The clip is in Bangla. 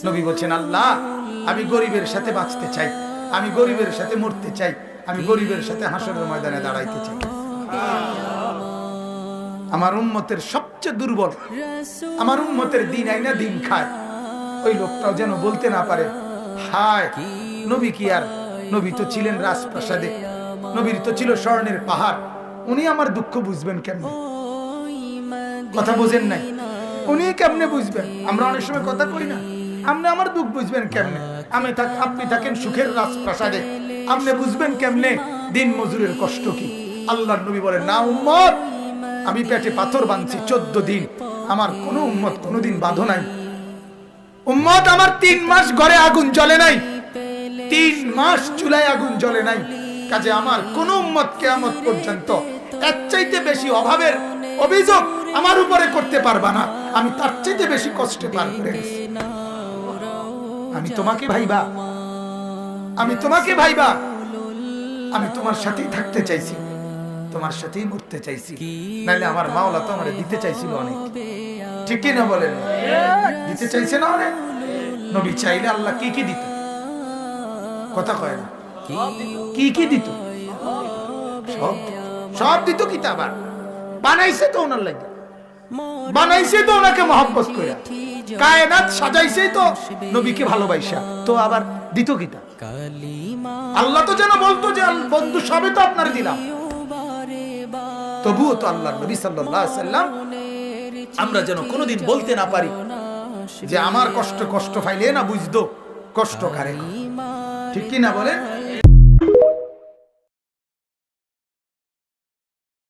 নবী বলছেন, আল্লাহ আমি গরিবের সাথে বাঁচতে চাই, আমি গরিবের সাথে মরতে চাই, আমি গরিবের সাথে হাসরের ময়দানে দাঁড়াইতে চাই। আমার উম্মতের সবচেয়ে দুর্বল, আমার উম্মতের দিন আইনা দিন খায়, ওই লোকটাও যেন বলতে না পারে, হায় নবী কি আর, নবী তো ছিলেন রাজপ্রাসাদে, নবীর তো ছিল স্বর্ণের পাহাড়, উনি আমার দুঃখ বুঝবেন কেমনে? কথা বোঝেন নাই? উনি কেমনে বুঝবেন? আমরা অনেক সময় কথা কই না, আপনি আমার দুঃখ বুঝবেন কেমনে? আপনি থাকেন সুখের রাজপ্রাসাদে, আপনি বুঝবেন কেমনে দিন মজুরের কষ্ট কি? আল্লাহর নবী বলেন, না উম্মত, আমি পেটে পাথর বাঁধছি 14 দিন, আমার কোন উম্মত কোনদিন বাঁধো নাই। উম্মত আমার 3 মাস ঘরে আগুন জ্বলে নাই, 3 মাস চুলায় আগুন জ্বলে নাই, কাজে আমার কোন উম্মত কিয়ামত পর্যন্ত এর চাইতে বেশি অভাবের অভিযোগ আমার উপরে করতে পারবা না, আমি তার চাইতে বেশি কষ্টে পার করে গেছি। আমি তোমাকে ভাইবা, আমি তোমাকে ভাইবা, আমি তোমার সাথেই থাকতে চাইছি, তোমার সাথেই মরতে চাইছি, নাহলে আমার মাওলা তো আমারে দিতে চাইছিল অনেক, ঠিক কি না বলেন? দিতে চাইছে না অনেক। নবী চাইলে আল্লাহ কি কি দিত? কথা কয় না, কি কি দিত? সব সব দিত। কিতাব বানাইছে তো ওনার লাগে, বানাইছে তো ওনাকে মহব্বত করে, কায়নাত সাজাইছে তো নবীকে ভালোবাসা, তো আবার দিত কিতাব। আল্লাহ তো যেন বলতো যে বন্ধু সবে তো আপনার দিলাম, তবুও তো আল্লাহর নবী সাল্লাল্লাহু আলাইহি সাল্লাম আমরা যেন কোনোদিন বলতে না পারি যে আমার কষ্ট পাইলে না বুঝতো কষ্ট কারে, ঠিক কি না বলেন?